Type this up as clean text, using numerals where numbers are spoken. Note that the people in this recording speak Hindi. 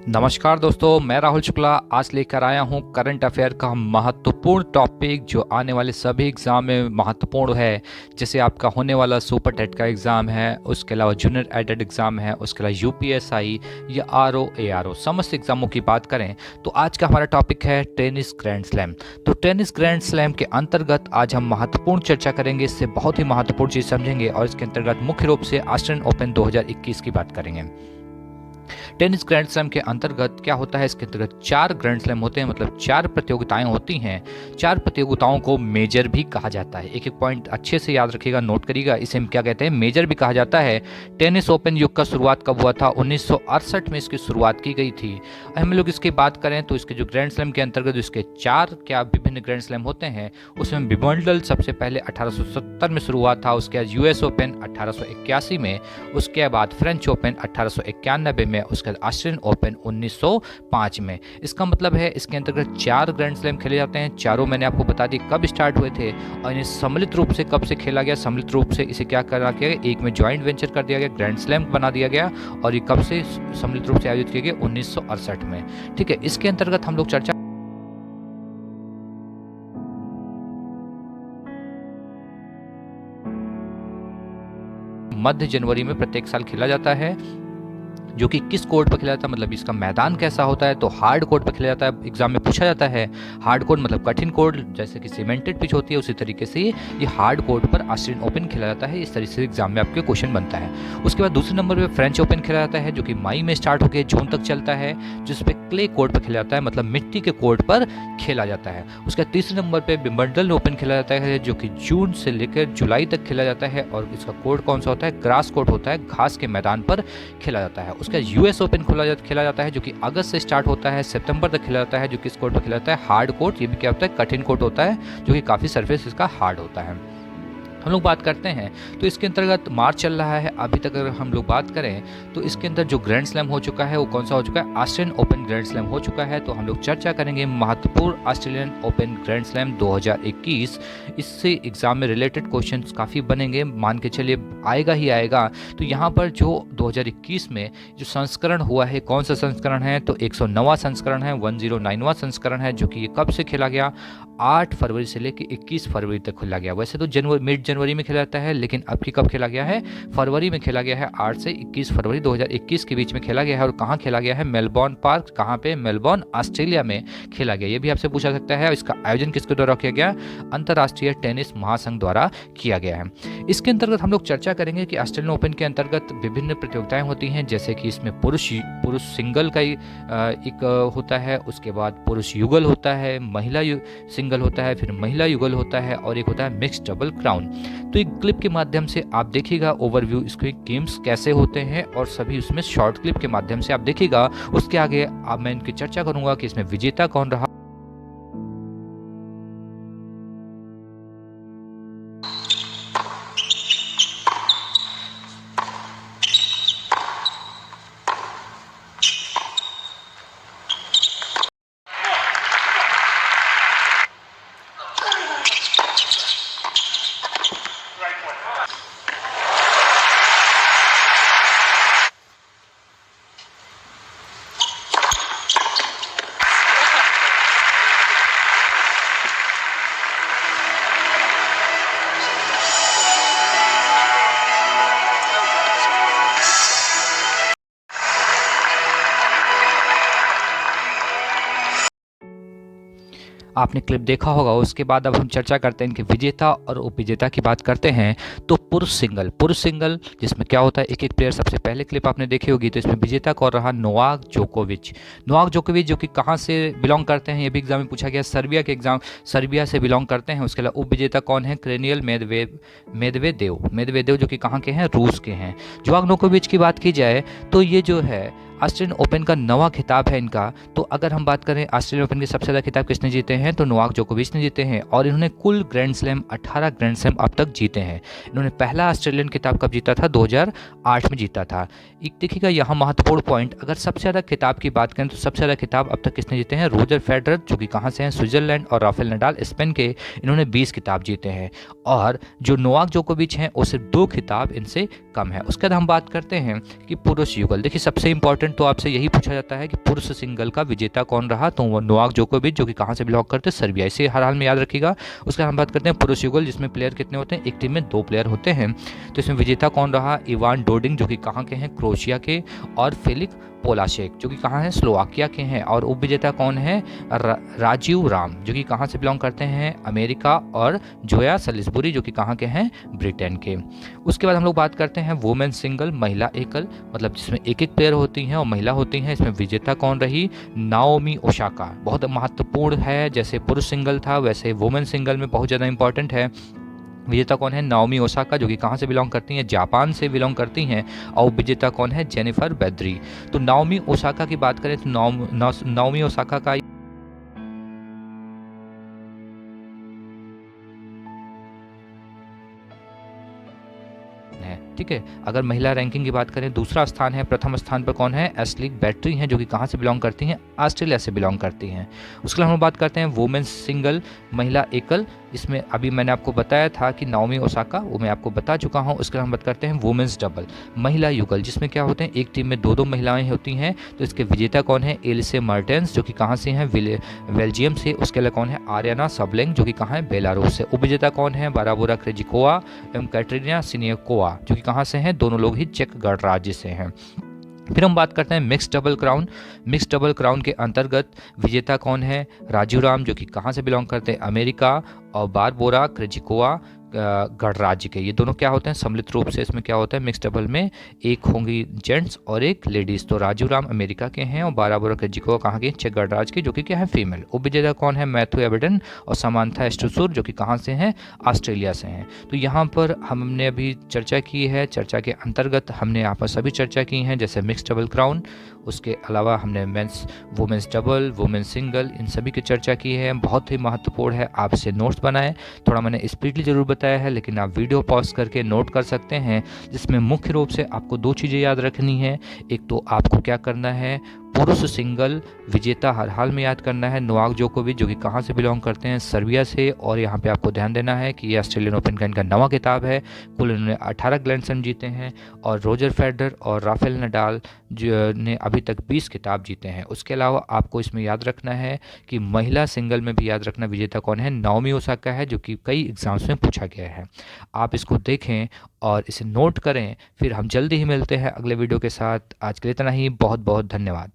नमस्कार दोस्तों, मैं राहुल शुक्ला आज लेकर आया हूं करंट अफेयर का महत्वपूर्ण टॉपिक जो आने वाले सभी एग्ज़ाम में महत्वपूर्ण है। जैसे आपका होने वाला सुपर टेट का एग्ज़ाम है, उसके अलावा जूनियर एडेड एग्ज़ाम है, उसके अलावा यूपीएसआई या आरओ एआरओ समस्त एग्ज़ामों की बात करें तो आज का हमारा टॉपिक है टेनिस ग्रैंड स्लैम। तो टेनिस ग्रैंड स्लैम के अंतर्गत आज हम महत्वपूर्ण चर्चा करेंगे, इससे बहुत ही महत्वपूर्ण चीज़ समझेंगे और इसके अंतर्गत मुख्य रूप से ऑस्ट्रेलियन ओपन 2021 की बात करेंगे। टेनिस ग्रैंड स्लैम के अंतर्गत क्या होता है, इसके अंतर्गत 4 ग्रैंड स्लैम होते हैं, मतलब 4 प्रतियोगिताएं होती हैं। 4 प्रतियोगिताओं को मेजर भी कहा जाता है। एक एक पॉइंट अच्छे से याद रखिएगा, नोट करिएगा, इसे हम क्या कहते हैं, मेजर भी कहा जाता है। टेनिस ओपन युग का शुरुआत कब हुआ था? 1968 में इसकी शुरुआत की गई थी। हम लोग इसकी बात करें तो इसके जो ग्रैंड स्लैम के अंतर्गत इसके 4 क्या विभिन्न ग्रैंड स्लैम होते हैं, उसमें विंबलडन सबसे पहले 1870 में शुरू हुआ था, उसके बाद यूएस ओपन 1881 में, उसके बाद फ्रेंच ओपन 1891 में, उसके बाद ऑस्ट्रेलियन ओपन 1905 में। इसका मतलब है इसके अंतर्गत 4 ग्रैंड स्लैम खेले जाते हैं। चारों मैंने आपको बता दी कब स्टार्ट हुए थे और इन्हें सम्मिलित रूप से कब से खेला गया। सम्मिलित रूप से इसे क्या करा गया, एक में ज्वाइंट वेंचर कर दिया गया, ग्रैंड स्लैम बना दिया गया। और ये कब से सम्मिलित रूप से आयोजित किए गए? 1968 में। ठीक है, इसके अंतर्गत हम लोग चर्चा मध्य जनवरी में प्रत्येक साल खेला जाता है, जो कि किस कोर्ट पर खेला जाता है, मतलब इसका मैदान कैसा होता है, तो हार्ड कोर्ट पर खेला जाता है। एग्जाम में पूछा जाता है हार्ड कोर्ट मतलब कठिन कोर्ट, जैसे कि सीमेंटेड पिच होती है उसी तरीके से ये हार्ड कोर्ट पर ऑस्ट्रेलियन ओपन खेला जाता है। इस तरीके से एग्जाम में आपके क्वेश्चन बनता है। उसके बाद दूसरे नंबर पर फ्रेंच ओपन खेला जाता है, जो कि मई में स्टार्ट होकर जून तक चलता है, जिसपे क्ले कोर्ट पर खेला जाता है, मतलब मिट्टी के कोर्ट पर खेला जाता है। उसके बाद तीसरे नंबर पर विंबलडन ओपन खेला जाता है, जो कि जून से लेकर जुलाई तक खेला जाता है, और इसका कोर्ट कौन सा होता है? ग्रास कोर्ट होता है, घास के मैदान पर खेला जाता है। उसके बाद यूएस ओपन खेला जाता है, जो कि अगस्त से स्टार्ट होता है, सितंबर तक खेला जाता है, जो कि इस कोर्ट पर खेला जाता है हार्ड कोर्ट। ये भी क्या होता है? कठिन कोर्ट होता है, जो कि काफ़ी सरफेस इसका हार्ड होता है। हम लोग बात करते हैं तो इसके अंतर्गत मार्च चल रहा है अभी तक। अगर हम लोग बात करें तो इसके अंदर जो ग्रैंड स्लैम हो चुका है वो कौन सा हो चुका है? ऑस्ट्रेलियन ओपन ग्रैंड स्लैम हो चुका है। तो हम लोग चर्चा करेंगे महत्वपूर्ण ऑस्ट्रेलियन ओपन ग्रैंड स्लैम 2021। इससे एग्जाम में रिलेटेड क्वेश्चंस काफ़ी बनेंगे, मान के चलिए आएगा ही आएगा। तो यहाँ पर जो 2021 में जो संस्करण हुआ है, कौन सा संस्करण है? तो 109वां संस्करण है, 109वां संस्करण है, जो कि ये कब से खेला गया? 8 फरवरी से लेकर 21 फरवरी तक खेला गया। वैसे तो मिड जनवरी में खेला जाता है, लेकिन अब की कब खेला गया है? फरवरी में खेला गया है। 8 से 21 फरवरी 2021 के बीच में खेला गया है। और कहाँ खेला गया है? Melbourne park. कहाँ पे? मेलबोर्न, ऑस्ट्रेलिया में खेला गया। ये भी आपसे पूछा सकता है। इसका आयोजन किसके द्वारा किया गया? अंतर्राष्ट्रीय टेनिस महासंघ द्वारा किया गया है। इसके अंतर्गत हम लोग चर्चा करेंगे कि ऑस्ट्रेलियन ओपन के अंतर्गत विभिन्न प्रतियोगिताएं होती हैं, जैसे कि इसमें पुरुष सिंगल का एक होता है, उसके बाद पुरुष युगल होता है, महिला सिंगल होता है, फिर महिला युगल होता है, और एक होता है मिक्स्ड डबल क्राउन। तो एक क्लिप के माध्यम से आप देखिएगा ओवरव्यू, इसके गेम्स कैसे होते हैं, और सभी उसमें शॉर्ट क्लिप के माध्यम से आप देखिएगा। उसके आगे अब मैं इनकी चर्चा करूंगा कि इसमें विजेता कौन रहा। आपने क्लिप देखा होगा। उसके बाद अब हम चर्चा करते हैं इनके विजेता और उपविजेता की बात करते हैं। तो पुरुष सिंगल जिसमें क्या होता है, एक एक प्लेयर, सबसे पहले क्लिप आपने देखी होगी। तो इसमें विजेता कौन रहा? नोवाक जोकोविच, जो कि कहाँ से बिलोंग करते हैं, ये भी एग्जाम में पूछा गया। सर्बिया से बिलोंग करते हैं। उसके अलावा उपविजेता कौन है? क्रेनियल मेदवेदेव, जो कि कहाँ के हैं? रूस के हैं। नोवाक जोकोविच की बात की जाए तो ये जो है ऑस्ट्रेलियन ओपन का 9वां खिताब है इनका। तो अगर हम बात करें ऑस्ट्रेलियन ओपन के सबसे ज़्यादा खिताब किसने जीते हैं तो नोवाक जोकोविच ने जीते हैं और इन्होंने कुल ग्रैंड स्लैम 18 ग्रैंड स्लैम अब तक जीते हैं। इन्होंने पहला ऑस्ट्रेलियन खिताब कब जीता था? 2008 में जीता था। एक देखिएगा यहाँ महत्वपूर्ण पॉइंट, अगर सबसे ज़्यादा खिताब की बात करें तो सबसे ज़्यादा खिताब अब तक किसने जीते हैं? रोजर फेडरर, जो कि कहाँ से हैं? स्विट्जरलैंड, और राफेल नडाल स्पेन के, इन्होंने 20 खिताब जीते हैं। और जो नोवाक जोकोविच हैं वो सिर्फ 2 खिताब इनसे कम है। उसके बाद हम बात करते हैं कि पुरुष युगल। देखिए सबसे इंपॉर्टेंट तो आपसे यही पूछा जाता है कि पुरुष सिंगल का विजेता कौन रहा, तो वो नोवाक जोकोविच, जो कि कहाँ से बिलोंग करते हैं? सर्बिया। इसे हर हाल में याद रखिएगा। उसके बाद हम बात करते हैं पुरुष युगल, जिसमें प्लेयर कितने होते हैं? एक टीम में 2 प्लेयर होते हैं। तो इसमें विजेता कौन रहा? इवान डोडिग, जो कि कहाँ के हैं? क्रोएशिया के, और फेलिक पोलाशेक, जो कि कहाँ हैं? स्लोवाकिया के हैं। और उपविजेता कौन है? राजीव राम, जो कि कहाँ से बिलोंग करते हैं? अमेरिका, और जोया सलिसबुरी, जो कि कहाँ के हैं? ब्रिटेन के। उसके बाद हम लोग बात करते हैं वुमेन सिंगल, महिला एकल, मतलब जिसमें एक एक प्लेयर होती हैं और महिला होती हैं। इसमें विजेता कौन रही? Naomi Osaka. बहुत महत्वपूर्ण है, जैसे पुरुष सिंगल था वैसे वुमेन सिंगल में बहुत ज़्यादा इंपॉर्टेंट है। विजेता कौन है? नाओमी ओसाका, जो कि कहाँ से बिलोंग करती हैं? जापान से बिलोंग करती हैं। और विजेता कौन है? जेनिफर बेद्री। तो नाओमी ओसाका की बात करें तो नाओमी ओसाका का है, ठीक है। अगर महिला रैंकिंग की बात करें, दूसरा स्थान है, प्रथम स्थान पर कौन है? एशलिक बैटरी हैं, जो कि कहाँ से बिलोंग करती हैं? ऑस्ट्रेलिया से बिलोंग करती हैं। उसके बाद हम बात करते हैं वुमेन्स सिंगल, महिला एकल। इसमें अभी मैंने आपको बताया था कि नाओमी ओसाका, वो मैं आपको बता चुका हूँ। उसके बाद हम बात करते हैं वुमेन्स डबल, महिला युगल, जिसमें क्या होते हैं? एक टीम में 2 महिलाएं होती हैं। तो इसके विजेता कौन है? एलिसे मर्टेंस, जो कि कहाँ से हैं? बेल्जियम से। उसके अलावा कौन है? आर्याना सबलेंग, जो कि कहाँ है? बेलारूस से। उपविजेता कौन है? बाराबोरा क्रेजिकोवा एवं कैटरीना सिनियकोवा, जो कि कहाँ से हैं? दोनों लोग ही चेक गणराज्य से हैं। फिर हम बात करते हैं mix double crown. Mix double crown के अंतर्गत विजेता कौन है? राजीव राम, जो कि कहाँ से बिलोंग करते हैं? अमेरिका, और बारबोरा क्रेजिकोवा गणराज्य के। ये दोनों क्या होते हैं? सम्मिलित रूप से इसमें क्या होता है? मिक्स डबल में एक होंगी जेंट्स और एक लेडीज। तो राजीव राम अमेरिका के हैं और बारबोरा क्रेजिकोवा कहाँ के? चेक गणराज्य के, जो कि क्या है? फीमेल। उपविजेता कौन है? मैथ्यू एबेडन और समांथा स्टुसुर, जो कि कहाँ से हैं? ऑस्ट्रेलिया से हैं। तो यहाँ पर हमने अभी चर्चा की है, चर्चा के अंतर्गत हमने यहाँ पर सभी चर्चा की हैं, जैसे मिक्स डबल क्राउन, उसके अलावा हमने वुमेन्स डबल, वुमेन्स सिंगल, इन सभी की चर्चा की है। बहुत ही महत्वपूर्ण है, आप इसे नोट्स बनाएं। थोड़ा मैंने स्पीडली जरूर बताया है, लेकिन आप वीडियो पॉज करके नोट कर सकते हैं, जिसमें मुख्य रूप से आपको 2 चीज़ें याद रखनी है। एक तो आपको क्या करना है? पुरुष सिंगल विजेता हर हाल में याद करना है, नोवाक जोकोविच, जो कि कहाँ से बिलोंग करते हैं? सर्बिया से। और यहाँ पे आपको ध्यान देना है कि ये ऑस्ट्रेलियन ओपन का इनका नवा खिताब है। कुल इन्होंने 18 ग्रैंड स्लैम जीते हैं। और रोजर फेडरर और राफेल नडाल जो ने अभी तक 20 खिताब जीते हैं। उसके अलावा आपको इसमें याद रखना है कि महिला सिंगल में भी याद रखना विजेता कौन है? नाओमी ओसाका है, जो कि कई एग्जाम्स में पूछा गया है। आप इसको देखें और इसे नोट करें। फिर हम जल्दी ही मिलते हैं अगले वीडियो के साथ। आज के लिए इतना ही। बहुत बहुत धन्यवाद।